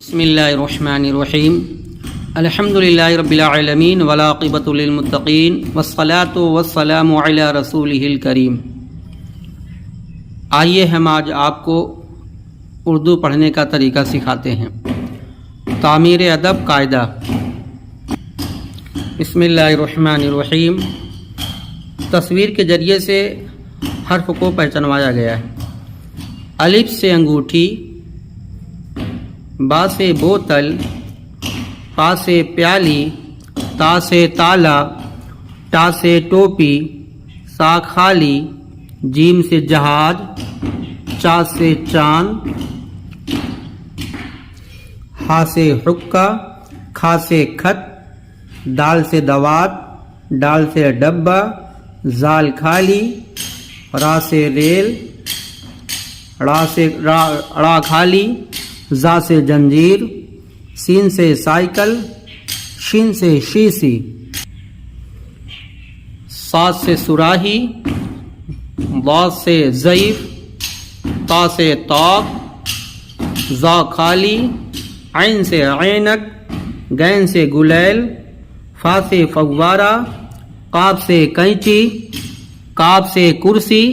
بسم اللہ الرحمن الرحیم الحمد للہ رب العالمین والعاقبۃ للمتقین والصلاۃ والسلام علی رسولہ الکریم۔ آئیے ہم آج آپ کو اردو پڑھنے کا طریقہ سکھاتے ہیں۔ تعمیر ادب قاعدہ۔ بسم اللہ الرحمن الرحیم۔ تصویر کے ذریعے سے حرف کو پہچانوایا گیا ہے۔ الف سے انگوٹھی، با سے بوتل، پا سے پیالی، تا سے تالا، ٹا سے ٹوپی، سا خالی، جیم سے جہاز، چا سے چاند، ہا سے حقہ، کھا سے کھت، دال سے دوات، ڈال سے ڈبہ، زال کھالی، را سے ریل، ڑا کھالی، زا سے جنجیر، سین سے سائیکل، شین سے شیسی، صاد سے سراہی، ضاد سے ضعیف، تا سے طاق، زا خالی، عین سے عینک، غین سے گلیل، فا سے فوارہ، قاف سے قینچی، کاف سے کرسی،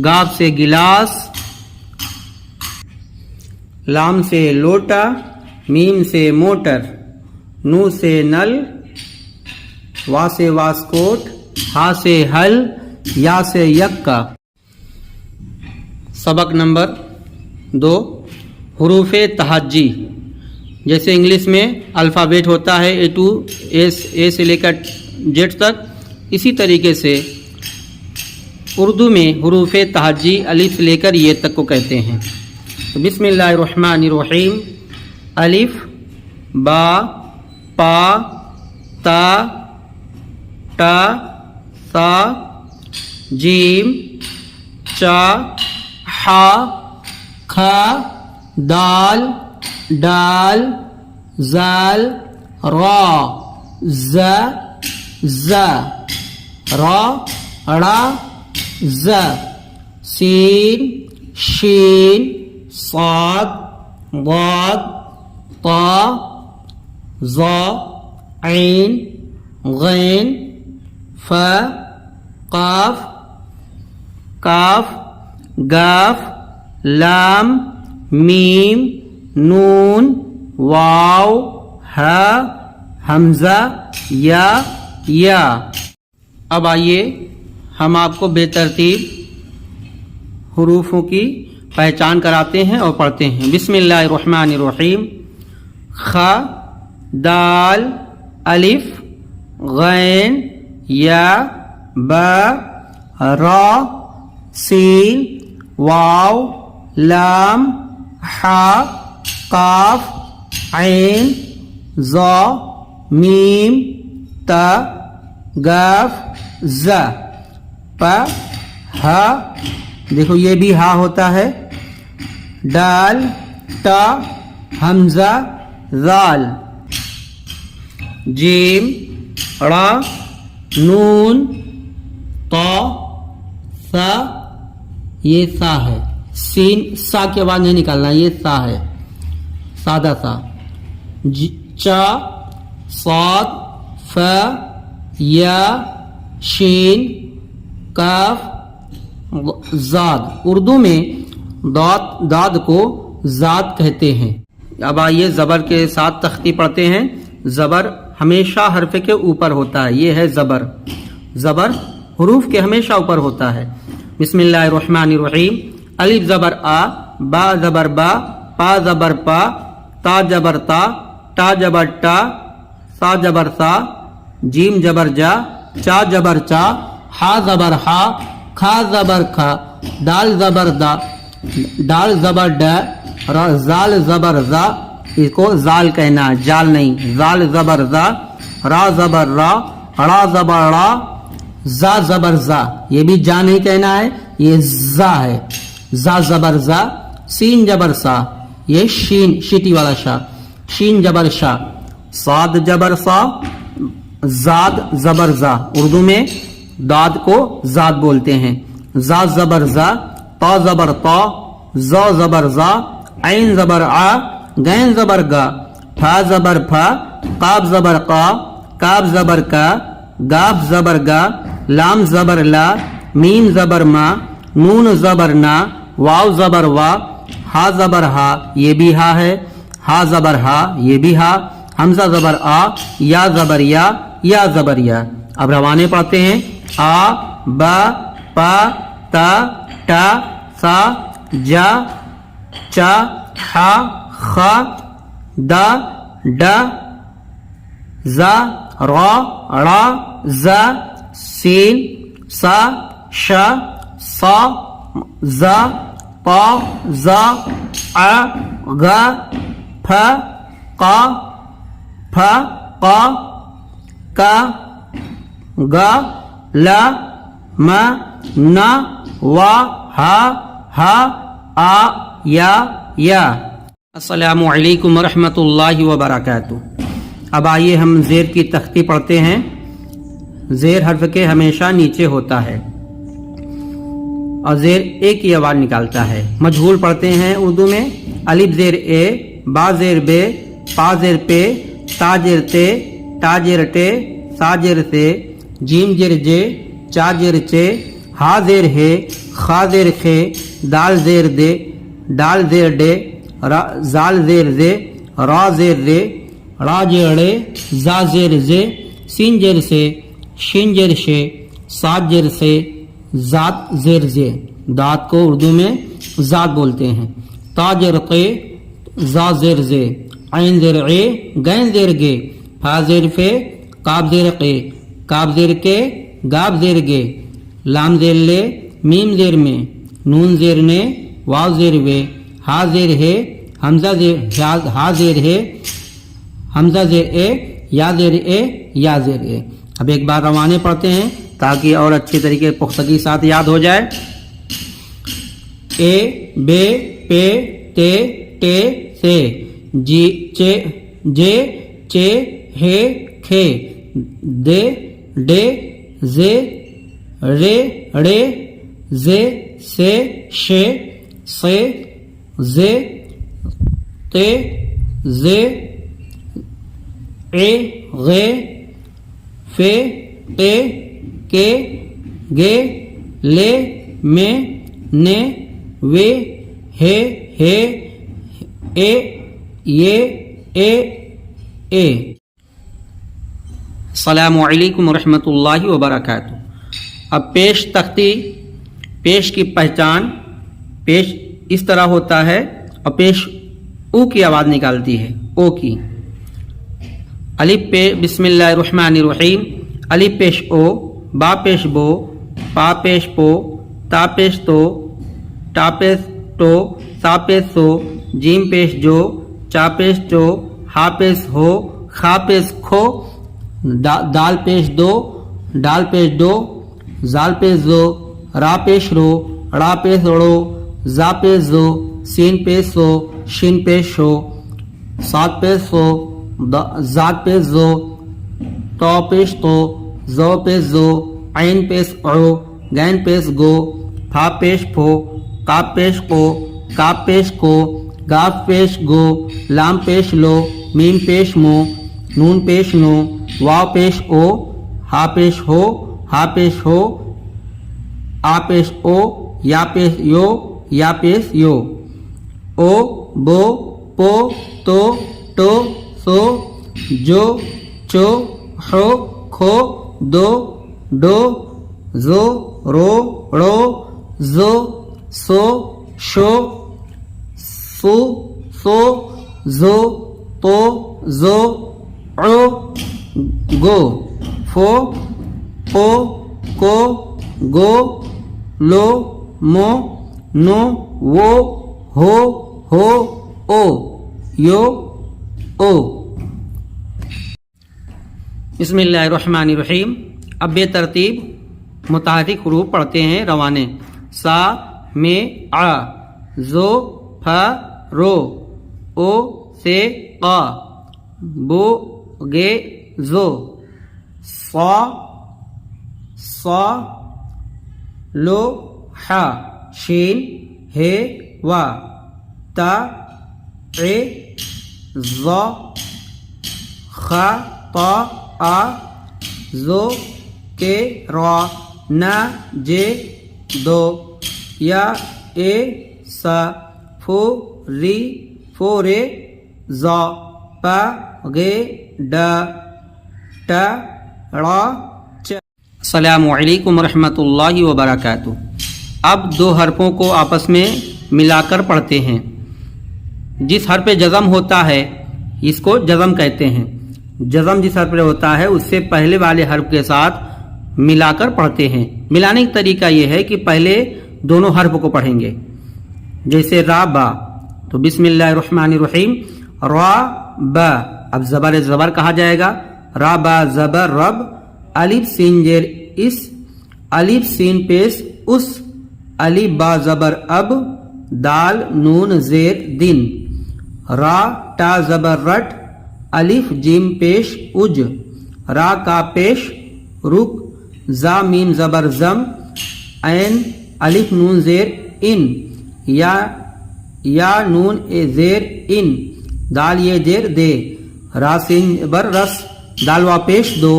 گاف سے گلاس، لام سے لوٹا، میم سے موٹر، نو سے نل، وا سے واسکوٹ، ہا سے حل، یا سے یکا۔ سبق نمبر 2، حروف تہجی۔ جیسے انگلش میں الفابیٹ ہوتا ہے اے سے لے کر زیڈ تک، اسی طریقے سے اردو میں حروف تہجی الف سے لے کر یہ تک کو کہتے ہیں۔ بسم اللہ الرحمن الرحیم۔ الف، با، پا، تا، ٹا، ثا، جیم، چا، حا، کھا، دال، ڈال، زال، را، ز، را، ڑا، ز، سین، شین، صاد، ضاد، طا، ظا، عین، غین، فا، قاف، کاف، گاف، لام، میم، نون، واو، ہا، حمزہ، یا۔ اب آئیے ہم آپ کو بے ترتیب حروفوں کی پہچان کراتے ہیں اور پڑھتے ہیں۔ بسم اللہ الرحمن الرحیم۔ خ، دال، الف، غین، یا، با، را، سین، واو، لام، حا، قاف، عین، ظا، میم، تا، گاف، ز، پا، ہا، دیکھو یہ بھی ہا ہوتا ہے، ڈال، تا، حمزہ، ذال، جیم، ڑا، نون، طا، ثا، یہ سا ہے، سین، سا کے بعد نہیں نکالنا، یہ سا ہے، سادہ سا، چا، صاد، فا، یا، شین، کاف، زاد۔ اردو میں داد کو زاد کہتے ہیں۔ اب آئیے زبر کے ساتھ تختی پڑھتے ہیں۔ زبر ہمیشہ حرف کے اوپر ہوتا ہے، یہ ہے زبر۔ زبر حروف کے ہمیشہ اوپر ہوتا ہے۔ بسم اللہ الرحمن الرحیم۔ الف زبر آ، با زبر با، پا زبر پا، تا زبر تا، ٹا زبر ٹا، سا زبر سا، جیم زبر جا، چا زبر چا، ہا زبر ہا، کھا زبر کھا، دال زبر دا، ڈال زبر ڈا، زال زبر زا، اس کو زال کہنا ہے، جال نہیں، زال زبر زا، را زبر را، ڑا زبر ڑا، زا زبر زا، یہ بھی جا نہیں کہنا ہے، یہ زا ہے، زا زبر زا، سین زبر سا، یہ شین، شیٹی والا شا، شین زبر شا، صاد زبر سا، زاد زبر زا۔ اردو میں داد کو زاد بولتے ہیں۔ زا زبر زا، تا زبر تا، زا زبر زا، عین زبر آ، غین زبر گا، فا زبر فا، قاف زبر قا، کاف زبر کا، گاف زبر گا، لام زبر لا، میم زبر ما، نون زبر نا، واو زبر وا، ہا زبر ہا، یہ بھی ہا ہے، ہا زبر ہا، یہ بھی ہا، حمزہ زبر آ، یا زبر یا زبر یا۔ اب روانے پڑھتے ہیں، آ با پا تا ٹا سا جا چا حا خا دا ڈا زا را را زا سین سا شا صا زا طا زا ع غا پھا قا پھا قا کا گا لا ما نا وا ہا ہا آ یا۔ السلام علیکم ورحمۃ اللہ وبرکاتہ۔ اب آئیے ہم زیر کی تختی پڑھتے ہیں۔ زیر حرف کے ہمیشہ نیچے ہوتا ہے اور زیر اے کی آواز نکالتا ہے۔ مجہول پڑھتے ہیں اردو میں، الف زیر اے، با زیر بے، پا زیر پے، تا زیر تے، تا زیر ٹے، سا زیر سے، جیم زیر جے، چا زیر چے، ہا زیر ہے، خا زیر خے، دال زیر دے، ڈال زیر ڈے، زال زیر زے، را زیر رے، را زیر رے، زا زیر زے، سین زیر سے، شین زیر شے، سات زیر سے، ذات زیر زے۔ دات کو اردو میں ذات بولتے ہیں۔ تا زیر قے، زا زیر زے، عین زیر عے، غین زیر گے، فا زیر فے، قاف زیر قے، کاف زیر کے، گاف زیر گے، لام زیر لے، میم زیر میں، نون زیر نے، واو زیر وے، ہا زیر ہے، حمزہ زیر ہا زیر ہے، حمزہ زیر اے، یا زیر اے، یا زیر اے۔ اب ایک بار روانے پڑھتے ہیں تاکہ اور اچھے طریقے پختگی ساتھ یاد ہو جائے۔ اے بے پے تے ٹے سے، جی چے جے چے ہے کھے، دے ڈے زے رے ڑے، زے سے شے، سے زے، تے زے، اے غے، فے تے کے، گے لے، میں نے، وے ہے اے، یہ اے۔ السلام علیکم ورحمۃ اللہ وبرکاتہ۔ اب پیش تختی، پیش کی پہچان، پیش اس طرح ہوتا ہے اور پیش او کی آواز نکالتی ہے، او کی۔ الف پہ بسم اللہ الرحمن الرحیم، الف پیش او، با پیش بو، پا پیش پو، تا پیش تو، ٹا پیش ٹو، سا پیش سو، جیم پیش جو، چا پیش چو، ہا پیش ہو، خا پیش کھو، دال پیش دو، ڈال پیش دو، زال پیش زو، را پیش رو، را پیش رو، زا پیش زو، سین پیش سو، شین پیش شو، سات پیش سو، زاد پیش زو، تو پیش تو، زو پیش زو، عین پیش عو، غین پیش گو، پھا پیش پھو، قاف پیش کو، کاف پیش کو، گاف پیش گو، لام پیش لو، میم پیش مو، نون پیش نو، واو پیش او، ہا پیش ہو، ہا پیش ہو، آ پیش او، یا پیش یو، یا پیش یو، او بو پو تو ٹو سو، جو چو ہو کھو، دو ڈو، زو رو ڑو، زو سو شو، سو سو، زو تو زو، عو گو، فو پو کو، گو لو مو، نو وہ، ہو او، یو او۔ بسم اللہ الرحمن الرحیم۔ اب بے ترتیب متحرک حروف پڑھتے ہیں روانے۔ سا میں آ، زو پھا رو، او سے قا، بو گے زو، صا صا، لو حا، شین ہے وا، تا عے ظ خ ط ا ذو کے را ن ج دو یا اے س فو ری فو رے ز پ غ ڈ ٹ ڑ چ. السلام علیکم ورحمۃ اللہ وبرکاتہ. اب دو حرفوں کو آپس میں ملا کر پڑھتے ہیں. جس حرف پہ جزم ہوتا ہے اس کو جزم کہتے ہیں. جزم جس حرف پہ ہوتا ہے اس سے پہلے والے حرف کے ساتھ ملا کر پڑھتے ہیں. ملانے کا طریقہ یہ ہے کہ پہلے دونوں حرف کو پڑھیں گے. جیسے را با تو بسم اللہ الرحمن الرحیم را با. اب زبر کہا جائے گا. را با زبر رب الف سین زیر اس الف سین پیش اس الف با زبر اب دال نون زیر دن. را تا زبر رٹ الف جیم پیش اج را کا پیش رک زا میم زبر زم عین الف نون زیر ان یا نون زیر ان دال یہ زیر دے. را سین جبر رس دال وا پیش دو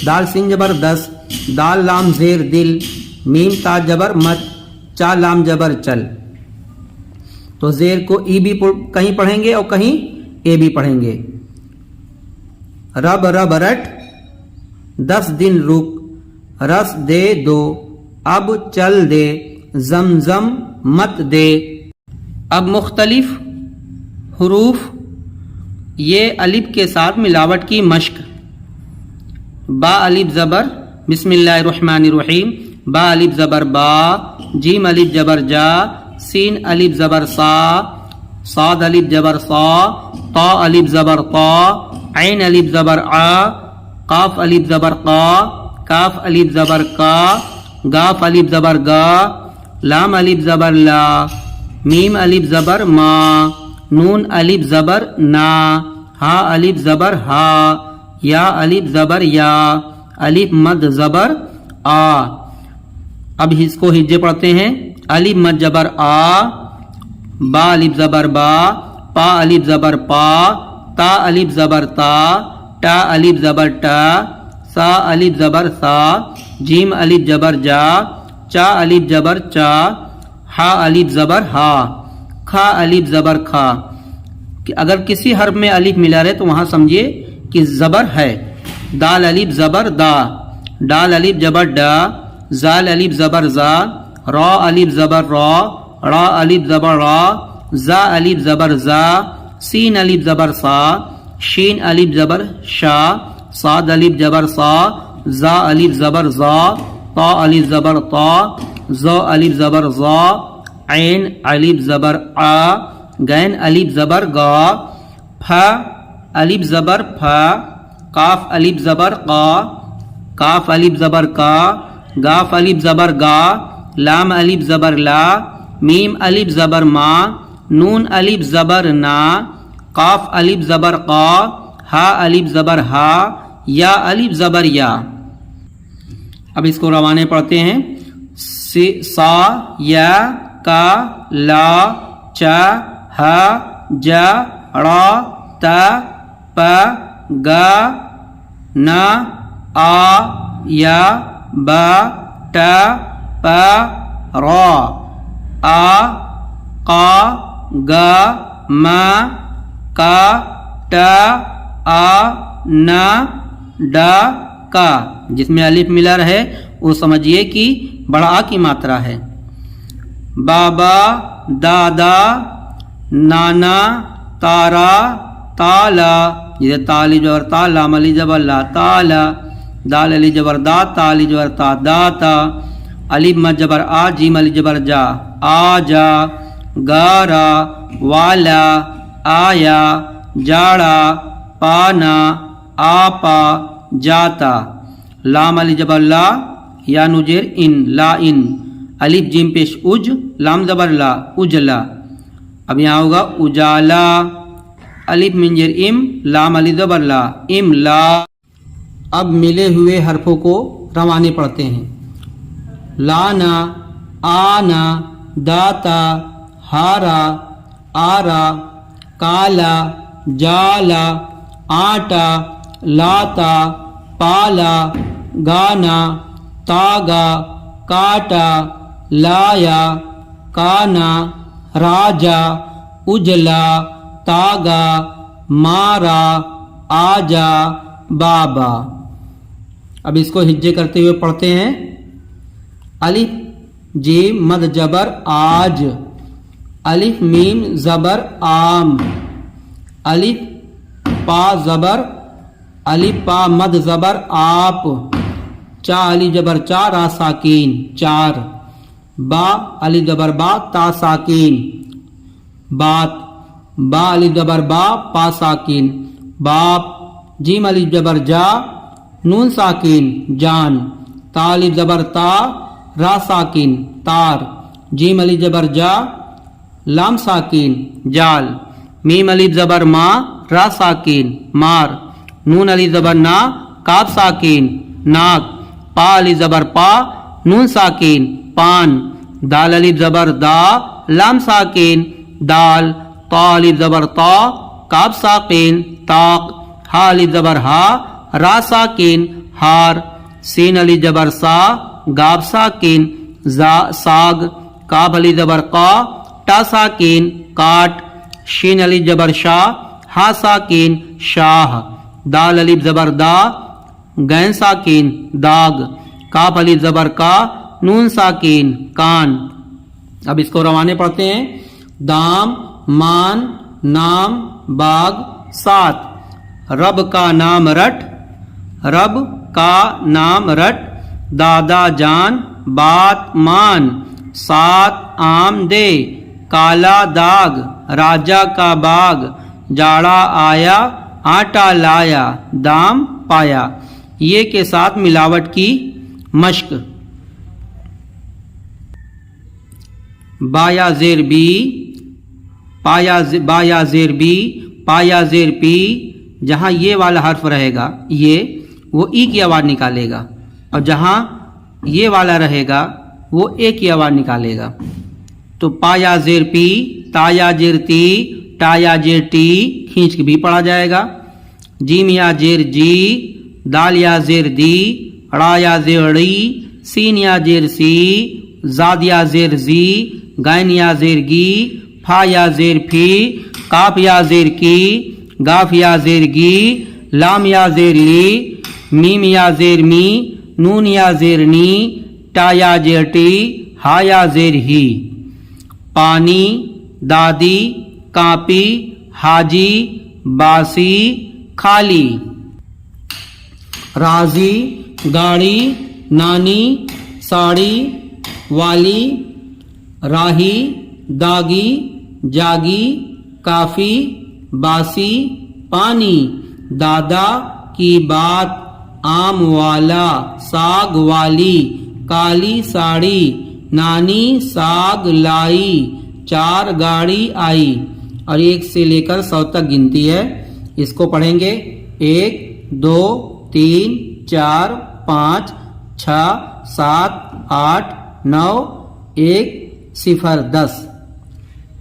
دال سین جبر دس دال لام زیر دل میم تا جبر مت چا لام جبر چل. تو زیر کو ای بھی کہیں پڑھیں گے اور کہیں اے بھی پڑھیں گے. رب رب رٹ 10 دن رک رس دے دو اب چل دے زم زم مت دے. اب مختلف حروف یہ الف کے ساتھ ملاوٹ کی مشق. با الف زبر بسم اللہ الرحمن الرحیم با الف زبر با جیم الف جبر جا سین الف زبر سا صاد الف جبر صا طا الف زبر طا عین الف زبر آ قاف الف زبر قا کاف الف زبر کا گاف الف زبر گا لام الف زبر لا میم الف زبر ما نون الف زبر نا ہا الف زبر ہا یا الف زبر یا الف مد زبر آ. اب اس کو ہجے پڑھتے ہیں. الف مد زبر آ با الف زبر با پا الف زبر پا تا الف زبر تا ٹا الف زبر ٹا سا الف زبر سا جیم الف جبر جا چا الف جبر چا ہا الف زبر ہا کھا الف زبر کھا. کہ اگر کسی حرف میں الف ملا رہے تو وہاں سمجھیے کہ زبر ہے. دال الف زبر دا ڈال الف جبر ڈا زال الف زبر زا را الف زبر را را الف زبر را زا الف زبر زا سین الف زبر سا شین الف زبر شا صاد الف جبر صا زا الف زبر زا طا الف زبر طا زا الف زبر زا عین الف زبر آ غین الف زبر گا پھا الف زبر پھا کاف الف زبر قا کاف الف زبر کا گاف الف زبر گا لام الف زبر لا میم الف زبر ما نون الف زبر نا قاف الف زبر قا ہا الف زبر ہا یا الف زبر یا. اب اس کو روانے پڑھتے ہیں. سا یا کا لا چا ہا جا را تا پا گا نا آ یا با تا پا را آ قا گا ما کا ٹا آ نا ڈا کا. جس میں الف ملا رہے وہ سمجھیے کہ بڑا آ کی ماترا ہے. بابا دادا نانا تارا تالا جیسے تالی جبر تا لام علی جبر لا تالا دال علی جبر دا تالی جبر تا داتا الف مد جبر آ جیم علی جبر جا آ جا گارا والا آیا جاڑا پانا آپا جاتا لام علی جبر لا یا نجر ان لا ان الف جیم پیش اج لام زبر لا اجلا. اب یہاں ہوگا اجالا الف منجر ام لام علی زبر لا ام لا. اب ملے ہوئے حرفوں کو روانے پڑھتے ہیں. لانا آنا داتا ہارا آرا کالا جالا آٹا لاتا پالا گانا تاگا کاٹا لایا کانا راجا اجلا تاگا مارا آجا بابا. اب اس کو ہجے کرتے ہوئے پڑھتے ہیں. الف جیم مد جبر آج، الف میم زبر عام، الف پا زبر، الف پا مد زبر آپ، چا علی جبر چا را ساکین چار، با علی جبر با تا ساکین بات، با علی جبر با پا ساکین باپ، جیم علی جبر جا نون ساکین جان، تا علی جبر تا را ساکین تار، جیم علی جبر جا لام ساکین جال، میم علی زبر ما را ساکین مار، نون علی زبر نا کاف ساکین ناک، پا علی زبر پا نون ساکین پان، دال علی زبر دا لام ساکین دال، طا علی زبر طا کاف ساکین طاق، ہا علی زبر ہا را ساکین ہار، سین علی جبر سا گاب ساکین ساگ، کاف علی زبر قا ٹا ساکین کاٹ، شین علی جبر شا ہا ساکین شاہ، دال علی زبر دا گین ساکین داغ، کاف علی زبر کا نون ساکین کان. اب اس کو روانے پڑھتے ہیں. دام مان نام باغ سات، رب کا نام رٹ، رب کا نام رٹ، دادا جان بات مان، سات آم دے، کالا داغ، راجا کا باغ، جاڑا آیا آٹا لایا، دام پایا. یہ کے ساتھ ملاوٹ کی مشق. بایا زیر بی، بایا زیر بی، پایا زیر پی، جہاں یہ والا حرف رہے گا یہ وہ ای کی آواز نکالے گا، اور جہاں یہ والا رہے گا وہ اے کی آواز نکالے گا. تو پایا زیر پی، تایا زیر تی، ٹایا زیر ٹی کھینچ کے بھی پڑھا جائے گا. جیم یا زیر جی، دال یا زیر دی، را یا زیر ڑی، سین یا زیر سی، زاد یا زیر زی، گائن یا زیر گی، پھا یا زیر پھی، کاف یا زیر کی، گاف یا زیر گی، لام یا زیر لی، میم یا زیر می، نون یا زیر نی، ٹا یا زیر ٹی، ہا یا زیر ہی. پانی دادی کاپی حاجی باسی خالی. راضی گاڑی نانی ساڑی والی، راہی داگی جاگی کافی باسی پانی، دادا کی بات آم والا ساگ والی، کالی ساڑی، نانی ساگ لائی، چار گاڑی آئی. اور ایک سے لے کر 100 تک گنتی ہے. اس کو پڑھیں گے. 1 2 3 4 5 6 7 8 9 1 0 10.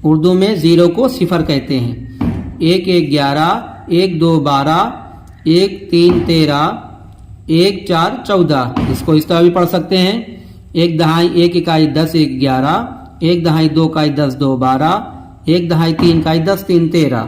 اردو میں 0 کو 0 کہتے ہیں. 1 1 11 1 2 12 1 3 13 1 4 14. اس کو اس طرح بھی پڑھ سکتے ہیں. 1 دہائی 1 اکائی 10 1 11 1 دہائی 2 اکائی 10 2 12 1 دہائی 3 اکائی 10 3 13.